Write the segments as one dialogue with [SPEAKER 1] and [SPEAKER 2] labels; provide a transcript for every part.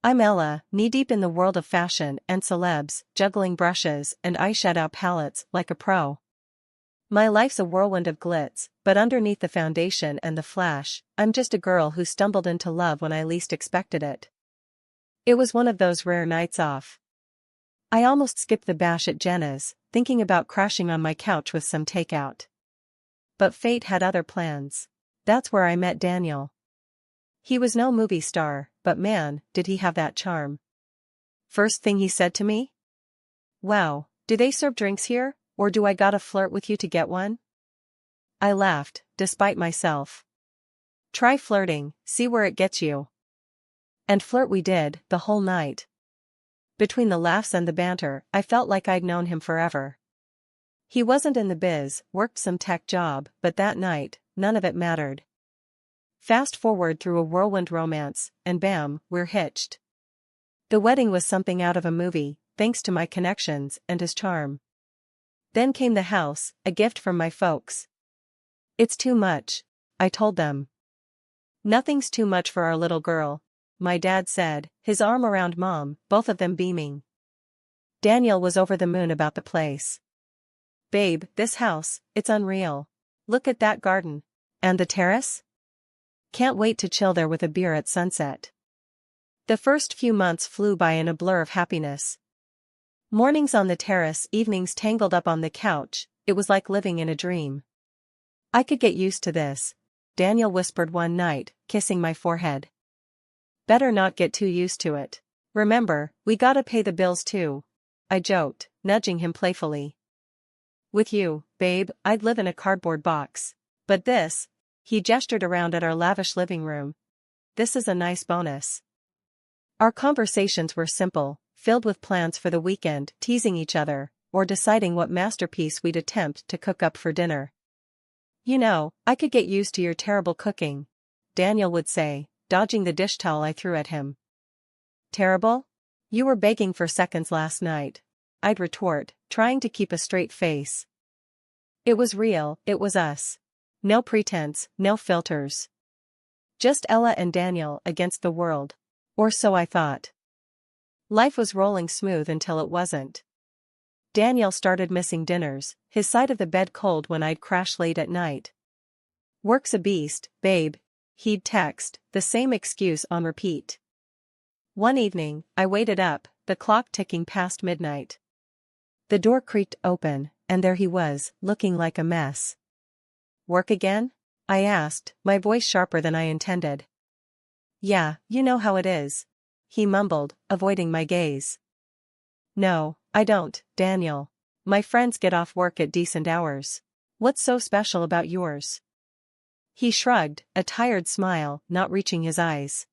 [SPEAKER 1] I'm Ella, knee-deep in the world of fashion and celebs, juggling brushes and eyeshadow palettes like a pro. My life's a whirlwind of glitz, but underneath the foundation and the flash, I'm just a girl who stumbled into love when I least expected it. It was one of those rare nights off. I almost skipped the bash at Jenna's, thinking about crashing on my couch with some takeout. But fate had other plans. That's where I met Daniel. He was no movie star, but man, did he have that charm. First thing he said to me? "Wow, do they serve drinks here, or do I gotta flirt with you to get one?" I laughed, despite myself. Try flirting, see where it gets you. And flirt we did, the whole night. Between the laughs and the banter, I felt like I'd known him forever. He wasn't in the biz, worked some tech job, but that night, none of it mattered. Fast forward through a whirlwind romance, and bam, we're hitched. The wedding was something out of a movie, thanks to my connections and his charm. Then came the house, a gift from my folks. "It's too much," I told them. "Nothing's too much for our little girl," my dad said, his arm around Mom, both of them beaming. Daniel was over the moon about the place. "Babe, this house, it's unreal. Look at that garden. And the terrace? Can't wait to chill there with a beer at sunset." The first few months flew by in a blur of happiness. Mornings on the terrace, evenings tangled up on the couch, it was like living in a dream. "I could get used to this," Daniel whispered one night, kissing my forehead. "Better not get too used to it. Remember, we gotta pay the bills too," I joked, nudging him playfully. "With you, babe, I'd live in a cardboard box. But this," he gestured around at our lavish living room, "this is a nice bonus." Our conversations were simple, filled with plans for the weekend, teasing each other, or deciding what masterpiece we'd attempt to cook up for dinner. "You know, I could get used to your terrible cooking," Daniel would say, dodging the dish towel I threw at him. "Terrible? You were begging for seconds last night," I'd retort, trying to keep a straight face. It was real, it was us. No pretense, no filters. Just Ella and Daniel against the world. Or so I thought. Life was rolling smooth until it wasn't. Daniel started missing dinners, his side of the bed cold when I'd crash late at night. "Work's a beast, babe," he'd text, the same excuse on repeat. One evening, I waited up, the clock ticking past midnight. The door creaked open, and there he was, looking like a mess. "Work again?" I asked, my voice sharper than I intended. "Yeah, you know how it is," he mumbled, avoiding my gaze. "No, I don't, Daniel. My friends get off work at decent hours. What's so special about yours?" He shrugged, a tired smile not reaching his eyes.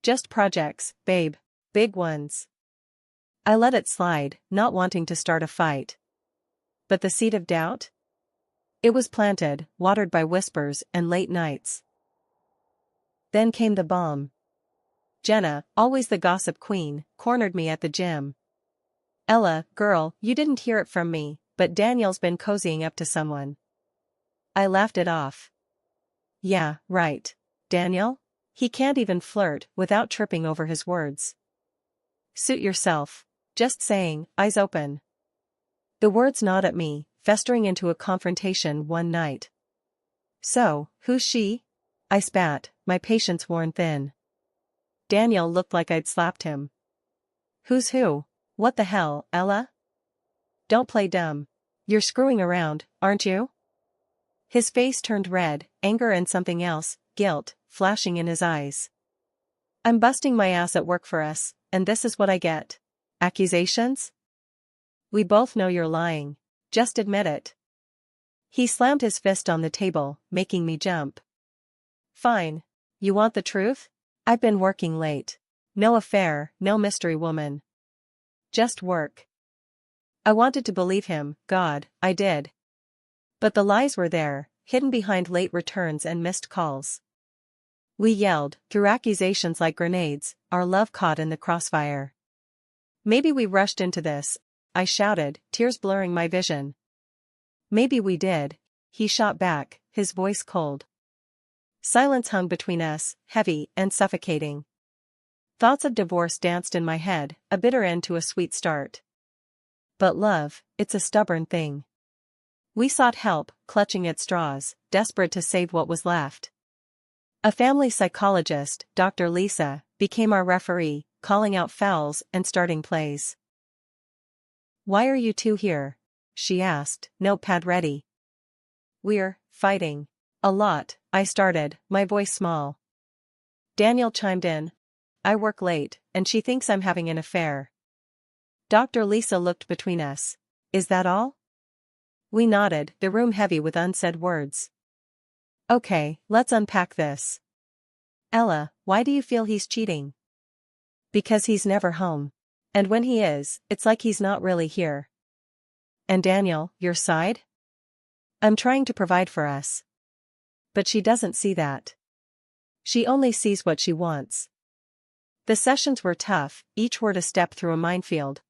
[SPEAKER 1] "Just projects, babe. Big ones." I let it slide, not wanting to start a fight. But the seed of doubt? It was planted, watered by whispers and late nights. Then came the bomb. Jenna, always the gossip queen, cornered me at the gym. "Ella, girl, you didn't hear it from me, but Daniel's been cozying up to someone." I laughed it off. "Yeah, right. Daniel? He can't even flirt without tripping over his words." "Suit yourself. Just saying, eyes open." The words gnawed at me, festering into a confrontation one night. "So, who's she?" I spat, my patience worn thin. Daniel looked like I'd slapped him. "Who's who? What the hell, Ella? Don't play dumb. You're screwing around, aren't you?" His face turned red, anger and something else, guilt, flashing in his eyes. "I'm busting my ass at work for us, and this is what I get. Accusations? We both know you're lying. Just admit it." He slammed his fist on the table, making me jump. "Fine. You want the truth? I've been working late. No affair, no mystery woman. Just work." I wanted to believe him, God, I did. But the lies were there, hidden behind late returns and missed calls. We yelled, threw accusations like grenades, our love caught in the crossfire. "Maybe we rushed into this," I shouted, tears blurring my vision. "Maybe we did," he shot back, his voice cold. Silence hung between us, heavy and suffocating. Thoughts of divorce danced in my head, a bitter end to a sweet start. But love, it's a stubborn thing. We sought help, clutching at straws, desperate to save what was left. A family psychologist, Dr. Lisa, became our referee, calling out fouls and starting plays. "Why are you two here?" she asked, notepad ready. "We're fighting. A lot," I started, my voice small. Daniel chimed in. "I work late, and she thinks I'm having an affair." Dr. Lisa looked between us. "Is that all?" We nodded, the room heavy with unsaid words. "Okay, let's unpack this. Ella, why do you feel he's cheating?" "Because he's never home. And when he is, it's like he's not really here." "And Daniel, your side?" "I'm trying to provide for us." "But she doesn't see that. She only sees what she wants." The sessions were tough, each word a step through a minefield.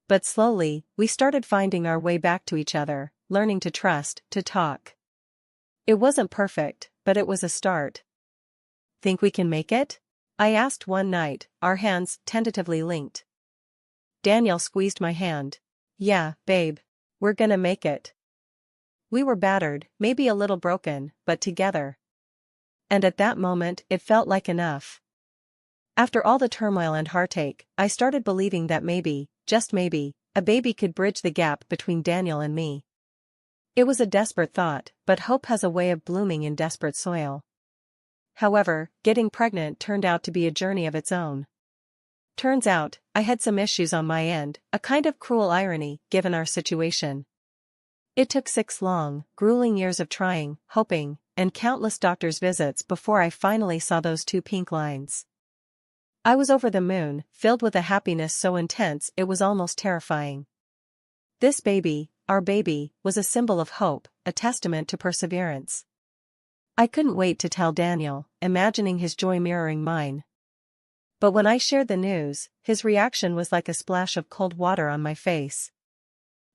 [SPEAKER 1] But slowly, we started finding our way back to each other, learning to trust, to talk. It wasn't perfect, but it was a start. "Think we can make it?" I asked one night, our hands tentatively linked. Daniel squeezed my hand. "Yeah, babe. We're gonna make it." We were battered, maybe a little broken, but together. And at that moment, it felt like enough. After all the turmoil and heartache, I started believing that maybe, just maybe, a baby could bridge the gap between Daniel and me. It was a desperate thought, but hope has a way of blooming in desperate soil. However, getting pregnant turned out to be a journey of its own. Turns out, I had some issues on my end, a kind of cruel irony, given our situation. It took 6 long, grueling years of trying, hoping, and countless doctor's visits before I finally saw those 2 pink lines. I was over the moon, filled with a happiness so intense it was almost terrifying. This baby, our baby, was a symbol of hope, a testament to perseverance. I couldn't wait to tell Daniel, imagining his joy mirroring mine. But when I shared the news, his reaction was like a splash of cold water on my face.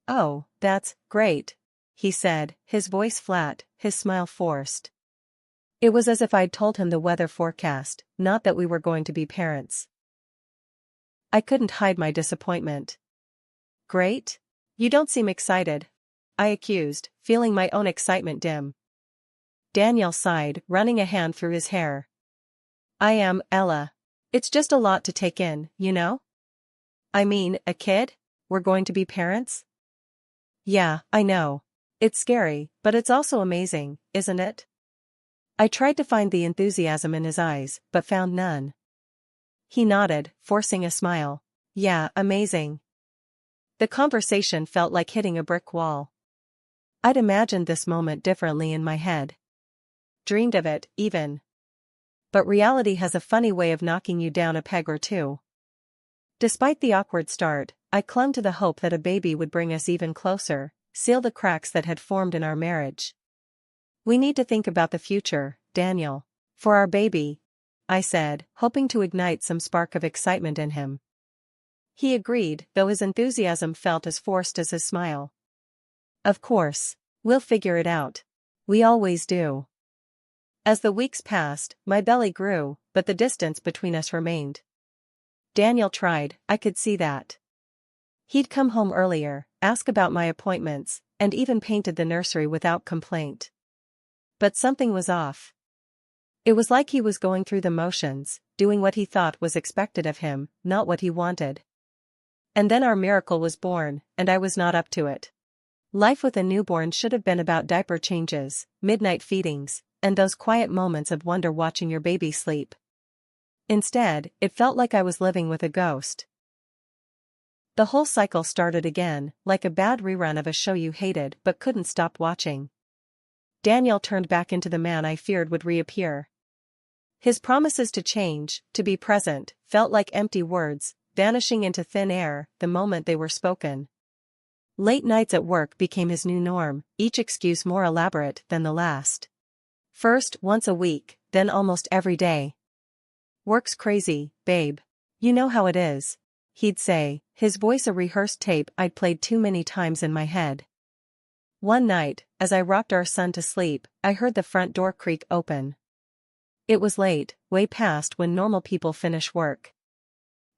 [SPEAKER 1] "Oh, that's great," he said, his voice flat, his smile forced. It was as if I'd told him the weather forecast, not that we were going to be parents. I couldn't hide my disappointment. "Great? You don't seem excited," I accused, feeling my own excitement dim. Daniel sighed, running a hand through his hair. "I am, Ella. It's just a lot to take in, you know? I mean, a kid? We're going to be parents?" "Yeah, I know. It's scary, but it's also amazing, isn't it?" I tried to find the enthusiasm in his eyes, but found none. He nodded, forcing a smile. "Yeah, amazing." The conversation felt like hitting a brick wall. I'd imagined this moment differently in my head. Dreamed of it, even. But reality has a funny way of knocking you down a peg or two. Despite the awkward start, I clung to the hope that a baby would bring us even closer, seal the cracks that had formed in our marriage. "We need to think about the future, Daniel. For our baby," I said, hoping to ignite some spark of excitement in him. He agreed, though his enthusiasm felt as forced as his smile. "Of course. We'll figure it out. We always do." As the weeks passed, my belly grew, but the distance between us remained. Daniel tried, I could see that. He'd come home earlier, ask about my appointments, and even painted the nursery without complaint. But something was off. It was like he was going through the motions, doing what he thought was expected of him, not what he wanted. And then our miracle was born, and I was not up to it. Life with a newborn should have been about diaper changes, midnight feedings, and those quiet moments of wonder watching your baby sleep. Instead, it felt like I was living with a ghost. The whole cycle started again, like a bad rerun of a show you hated but couldn't stop watching. Daniel turned back into the man I feared would reappear. His promises to change, to be present, felt like empty words, vanishing into thin air the moment they were spoken. Late nights at work became his new norm, each excuse more elaborate than the last. First, once a week, then almost every day. "Work's crazy, babe. You know how it is," he'd say, his voice a rehearsed tape I'd played too many times in my head. One night, as I rocked our son to sleep, I heard the front door creak open. It was late, way past when normal people finish work.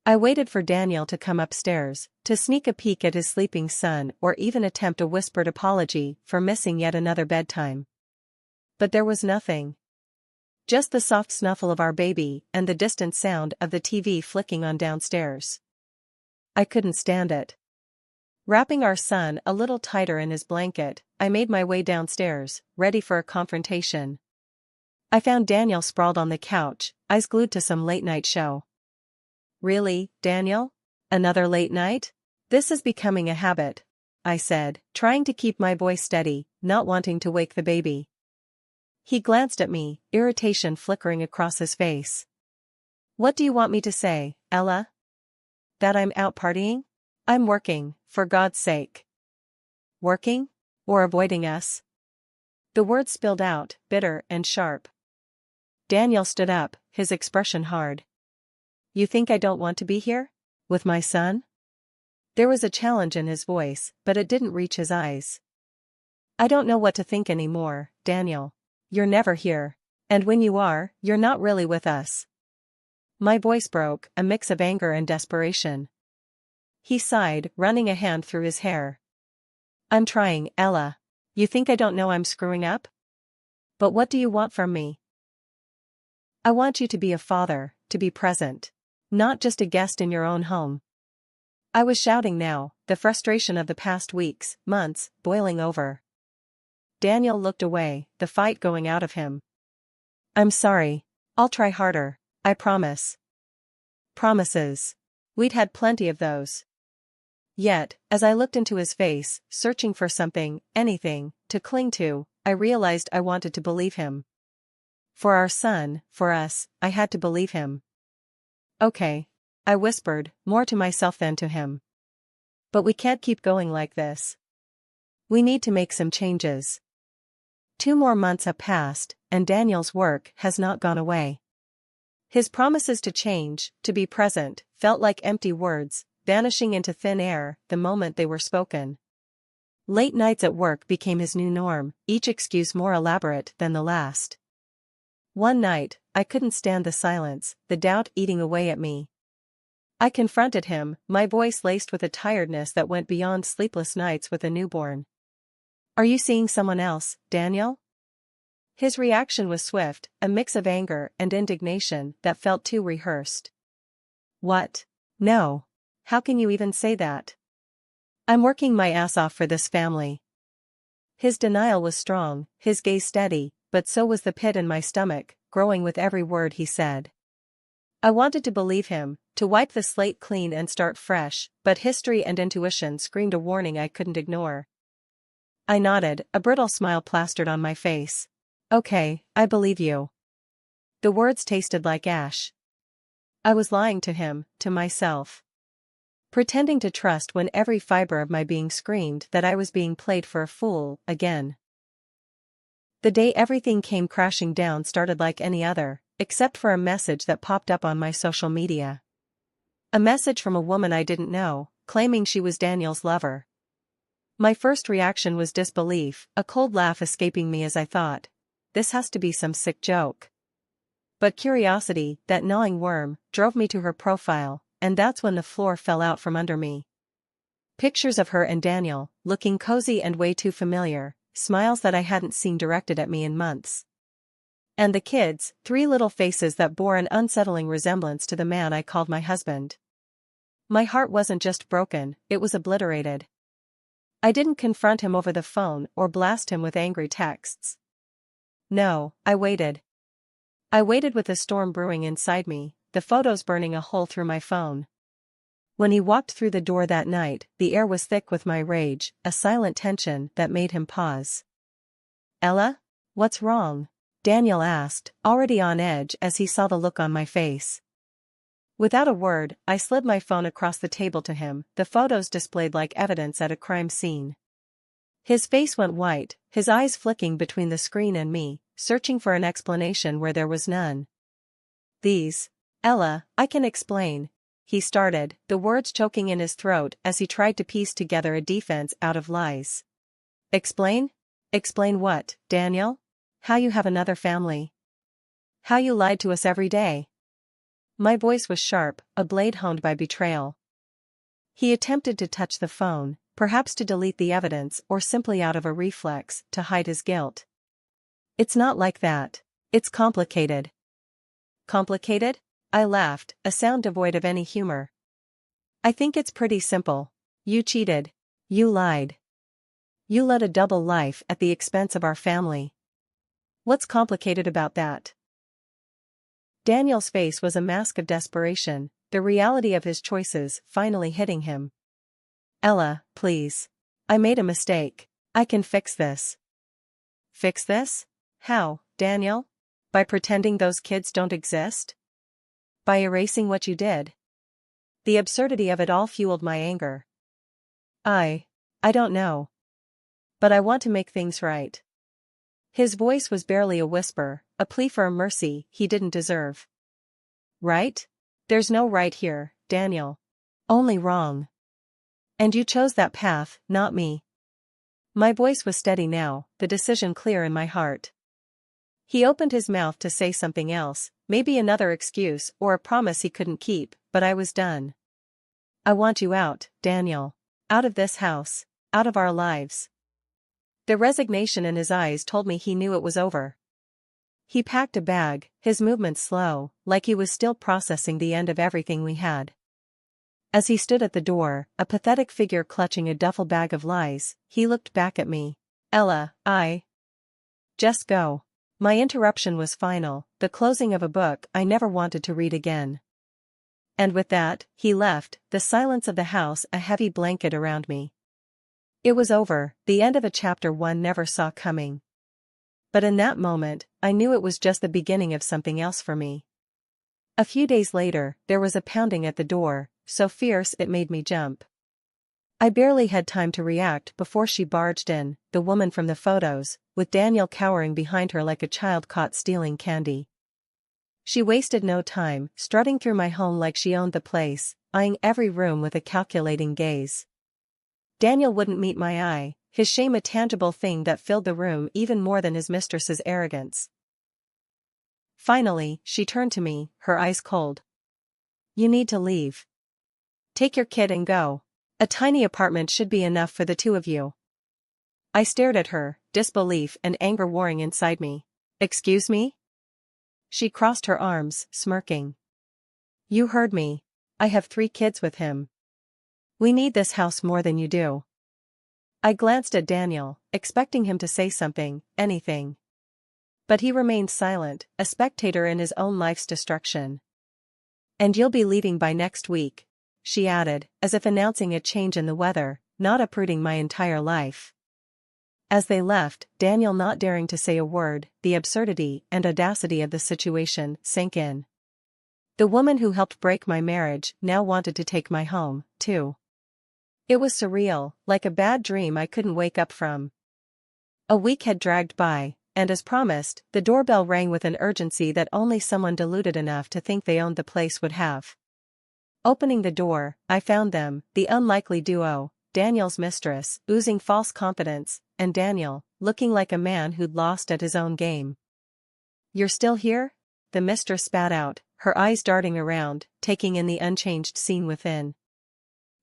[SPEAKER 1] I waited for Daniel to come upstairs, to sneak a peek at his sleeping son or even attempt a whispered apology for missing yet another bedtime. But there was nothing. Just the soft snuffle of our baby and the distant sound of the TV flicking on downstairs. I couldn't stand it. Wrapping our son a little tighter in his blanket, I made my way downstairs, ready for a confrontation. I found Daniel sprawled on the couch, eyes glued to some late-night show. "Really, Daniel? Another late night? This is becoming a habit," I said, trying to keep my voice steady, not wanting to wake the baby. He glanced at me, irritation flickering across his face. "What do you want me to say, Ella? That I'm out partying? I'm working, for God's sake." "Working? Or avoiding us?" The words spilled out, bitter and sharp. Daniel stood up, his expression hard. "You think I don't want to be here? With my son?" There was a challenge in his voice, but it didn't reach his eyes. "I don't know what to think anymore, Daniel. You're never here. And when you are, you're not really with us." My voice broke, a mix of anger and desperation. He sighed, running a hand through his hair. "I'm trying, Ella. You think I don't know I'm screwing up? But what do you want from me?" "I want you to be a father, to be present. Not just a guest in your own home." I was shouting now, the frustration of the past weeks, months, boiling over. Daniel looked away, the fight going out of him. "I'm sorry. I'll try harder, I promise." Promises. We'd had plenty of those. Yet, as I looked into his face, searching for something, anything, to cling to, I realized I wanted to believe him. For our son, for us, I had to believe him. "Okay," I whispered, more to myself than to him. "But we can't keep going like this. We need to make some changes." 2 more months have passed, and Daniel's work has not gone away. His promises to change, to be present, felt like empty words, vanishing into thin air the moment they were spoken. Late nights at work became his new norm, each excuse more elaborate than the last. One night, I couldn't stand the silence, the doubt eating away at me. I confronted him, my voice laced with a tiredness that went beyond sleepless nights with a newborn. "Are you seeing someone else, Daniel?" His reaction was swift, a mix of anger and indignation that felt too rehearsed. "What? No. How can you even say that? I'm working my ass off for this family." His denial was strong, his gaze steady, but so was the pit in my stomach, growing with every word he said. I wanted to believe him, to wipe the slate clean and start fresh, but history and intuition screamed a warning I couldn't ignore. I nodded, a brittle smile plastered on my face. "Okay, I believe you." The words tasted like ash. I was lying to him, to myself. Pretending to trust when every fiber of my being screamed that I was being played for a fool, again. The day everything came crashing down started like any other, except for a message that popped up on my social media. A message from a woman I didn't know, claiming she was Daniel's lover. My first reaction was disbelief, a cold laugh escaping me as I thought, this has to be some sick joke. But curiosity, that gnawing worm, drove me to her profile, and that's when the floor fell out from under me. Pictures of her and Daniel, looking cozy and way too familiar, smiles that I hadn't seen directed at me in months. And the kids, 3 little faces that bore an unsettling resemblance to the man I called my husband. My heart wasn't just broken, it was obliterated. I didn't confront him over the phone or blast him with angry texts. No, I waited. I waited with a storm brewing inside me, the photos burning a hole through my phone. When he walked through the door that night, the air was thick with my rage, a silent tension that made him pause. "Ella? What's wrong?" Daniel asked, already on edge as he saw the look on my face. Without a word, I slid my phone across the table to him, the photos displayed like evidence at a crime scene. His face went white, his eyes flicking between the screen and me, searching for an explanation where there was none. "Ella, I can explain," he started, the words choking in his throat as he tried to piece together a defense out of lies. "Explain? Explain what, Daniel? How you have another family?" How you lied to us every day. My voice was sharp, a blade honed by betrayal. He attempted to touch the phone, perhaps to delete the evidence or simply out of a reflex to hide his guilt. It's not like that. It's complicated. Complicated? I laughed, a sound devoid of any humor. I think it's pretty simple. You cheated. You lied. You led a double life at the expense of our family. What's complicated about that? Daniel's face was a mask of desperation, the reality of his choices finally hitting him. Ella, please. I made a mistake. I can fix this. Fix this? How, Daniel? By pretending those kids don't exist? By erasing what you did? The absurdity of it all fueled my anger. I don't know. But I want to make things right. His voice was barely a whisper, a plea for a mercy he didn't deserve. Right? There's no right here, Daniel. Only wrong. And you chose that path, not me. My voice was steady now, the decision clear in my heart. He opened his mouth to say something else, maybe another excuse or a promise he couldn't keep, but I was done. I want you out, Daniel. Out of this house. Out of our lives. The resignation in his eyes told me he knew it was over. He packed a bag, his movements slow, like he was still processing the end of everything we had. As he stood at the door, a pathetic figure clutching a duffel bag of lies, he looked back at me. Ella, just go. My interruption was final, the closing of a book I never wanted to read again. And with that, he left, the silence of the house a heavy blanket around me. It was over, the end of a chapter one never saw coming. But in that moment, I knew it was just the beginning of something else for me. A few days later, there was a pounding at the door, so fierce it made me jump. I barely had time to react before she barged in, the woman from the photos, with Daniel cowering behind her like a child caught stealing candy. She wasted no time, strutting through my home like she owned the place, eyeing every room with a calculating gaze. Daniel wouldn't meet my eye, his shame a tangible thing that filled the room even more than his mistress's arrogance. Finally, she turned to me, her eyes cold. You need to leave. Take your kid and go. A tiny apartment should be enough for the two of you. I stared at her, disbelief and anger warring inside me. Excuse me? She crossed her arms, smirking. You heard me. I have 3 kids with him. We need this house more than you do. I glanced at Daniel, expecting him to say something, anything. But he remained silent, a spectator in his own life's destruction. And you'll be leaving by next week, she added, as if announcing a change in the weather, not uprooting my entire life. As they left, Daniel not daring to say a word, the absurdity and audacity of the situation sank in. The woman who helped break my marriage now wanted to take my home, too. It was surreal, like a bad dream I couldn't wake up from. A week had dragged by, and as promised, the doorbell rang with an urgency that only someone deluded enough to think they owned the place would have. Opening the door, I found them, the unlikely duo, Daniel's mistress, oozing false confidence, and Daniel, looking like a man who'd lost at his own game. You're still here? The mistress spat out, her eyes darting around, taking in the unchanged scene within.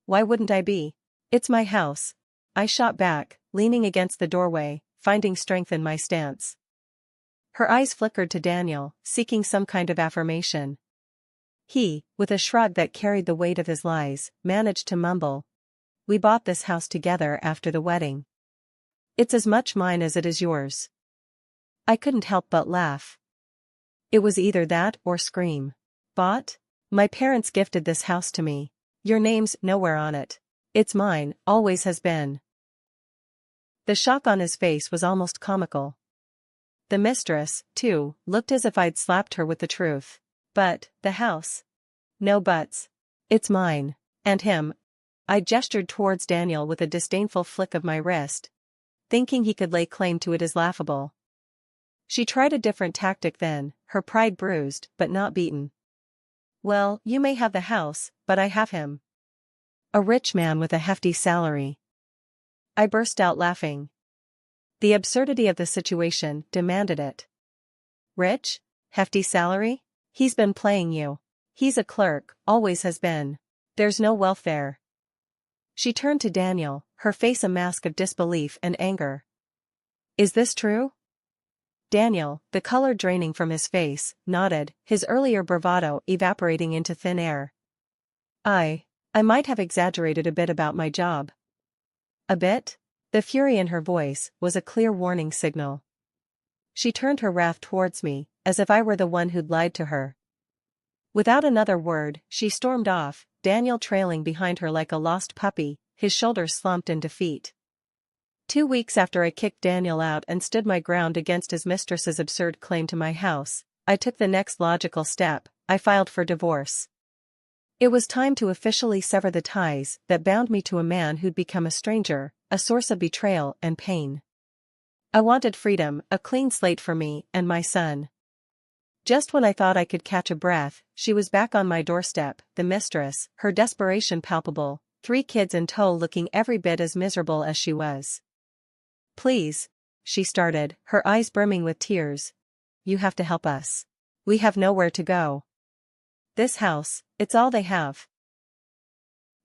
[SPEAKER 1] Why wouldn't I be? It's my house. I shot back, leaning against the doorway, finding strength in my stance. Her eyes flickered to Daniel, seeking some kind of affirmation. He, with a shrug that carried the weight of his lies, managed to mumble. We bought this house together after the wedding. It's as much mine as it is yours. I couldn't help but laugh. It was either that or scream. Bought? My parents gifted this house to me. Your name's nowhere on it. It's mine, always has been. The shock on his face was almost comical. The mistress, too, looked as if I'd slapped her with the truth. But, the house? No buts. It's mine. And him. I gestured towards Daniel with a disdainful flick of my wrist. Thinking he could lay claim to it is laughable. She tried a different tactic then, her pride bruised, but not beaten. Well, you may have the house, but I have him. A rich man with a hefty salary. I burst out laughing. The absurdity of the situation demanded it. Rich? Hefty salary? He's been playing you. He's a clerk, always has been. There's no welfare. She turned to Daniel, her face a mask of disbelief and anger. Is this true? Daniel, the color draining from his face, nodded, his earlier bravado evaporating into thin air. I might have exaggerated a bit about my job. A bit? The fury in her voice was a clear warning signal. She turned her wrath towards me, as if I were the one who'd lied to her. Without another word, she stormed off, Daniel trailing behind her like a lost puppy, his shoulders slumped in defeat. 2 weeks after I kicked Daniel out and stood my ground against his mistress's absurd claim to my house, I took the next logical step. I filed for divorce. It was time to officially sever the ties that bound me to a man who'd become a stranger, a source of betrayal and pain. I wanted freedom, a clean slate for me and my son. Just when I thought I could catch a breath, she was back on my doorstep, the mistress, her desperation palpable, 3 kids in tow looking every bit as miserable as she was. Please, she started, her eyes brimming with tears. You have to help us. We have nowhere to go. This house, it's all they have.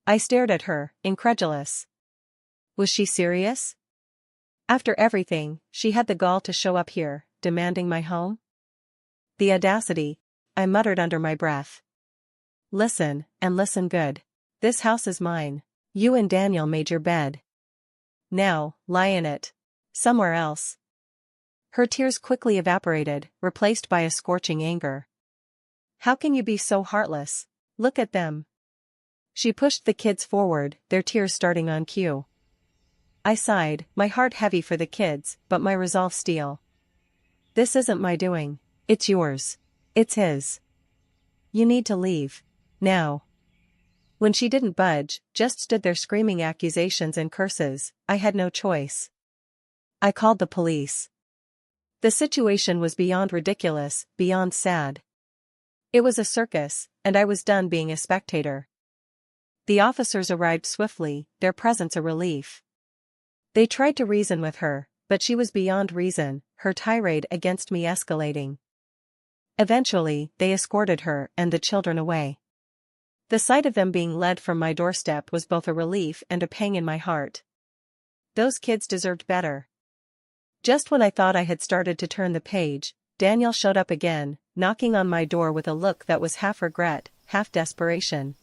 [SPEAKER 1] I stared at her, incredulous. Was she serious? After everything, she had the gall to show up here, demanding my home? The audacity, I muttered under my breath. Listen, and listen good. This house is mine. You and Daniel made your bed. Now, lie in it. Somewhere else. Her tears quickly evaporated, replaced by a scorching anger. How can you be so heartless? Look at them. She pushed the kids forward, their tears starting on cue. I sighed, my heart heavy for the kids, but my resolve steel. This isn't my doing. It's yours. It's his. You need to leave. Now. When she didn't budge, just stood there screaming accusations and curses, I had no choice. I called the police. The situation was beyond ridiculous, beyond sad. It was a circus, and I was done being a spectator. The officers arrived swiftly, their presence a relief. They tried to reason with her, but she was beyond reason, her tirade against me escalating. Eventually, they escorted her and the children away. The sight of them being led from my doorstep was both a relief and a pang in my heart. Those kids deserved better. Just when I thought I had started to turn the page, Daniel showed up again, knocking on my door with a look that was half regret, half desperation.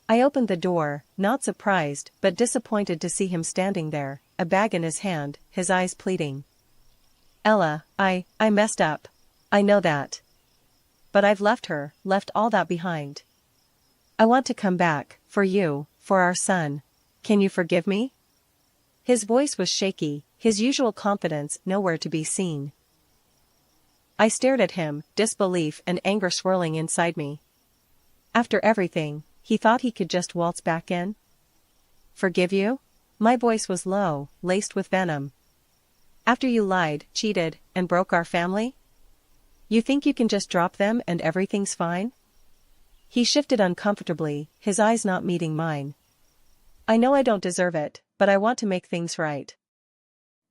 [SPEAKER 1] I opened the door, not surprised but disappointed to see him standing there, a bag in his hand, his eyes pleading. Ella, I messed up. I know that. But I've left her, left all that behind. I want to come back, for you, for our son. Can you forgive me? His voice was shaky, his usual confidence nowhere to be seen. I stared at him, disbelief and anger swirling inside me. After everything, he thought he could just waltz back in? Forgive you? My voice was low, laced with venom. After you lied, cheated, and broke our family? You think you can just drop them and everything's fine? He shifted uncomfortably, his eyes not meeting mine. I know I don't deserve it, but I want to make things right.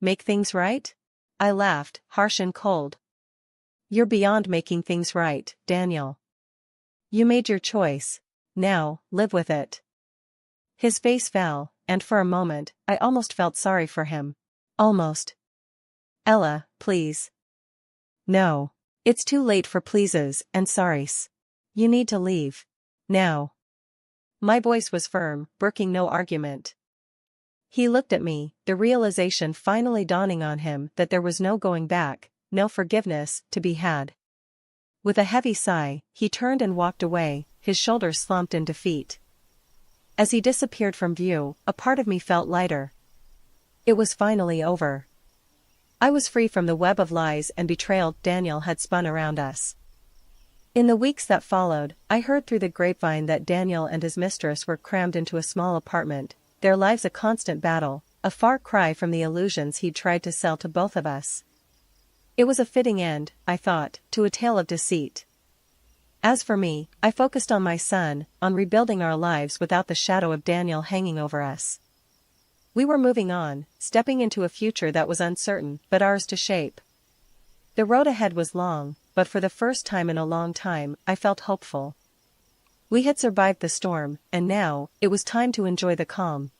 [SPEAKER 1] Make things right? I laughed, harsh and cold. You're beyond making things right, Daniel. You made your choice. Now, live with it. His face fell, and for a moment, I almost felt sorry for him. Almost. Ella, please. No. It's too late for pleases and sorries. You need to leave. Now. My voice was firm, brooking no argument. He looked at me, the realization finally dawning on him that there was no going back, no forgiveness to be had. With a heavy sigh, he turned and walked away, his shoulders slumped in defeat. As he disappeared from view, a part of me felt lighter. It was finally over. I was free from the web of lies and betrayal Daniel had spun around us. In the weeks that followed, I heard through the grapevine that Daniel and his mistress were crammed into a small apartment, their lives a constant battle, a far cry from the illusions he'd tried to sell to both of us. It was a fitting end, I thought, to a tale of deceit. As for me, I focused on my son, on rebuilding our lives without the shadow of Daniel hanging over us. We were moving on, stepping into a future that was uncertain but ours to shape. The road ahead was long, but for the first time in a long time, I felt hopeful. We had survived the storm, and now, it was time to enjoy the calm,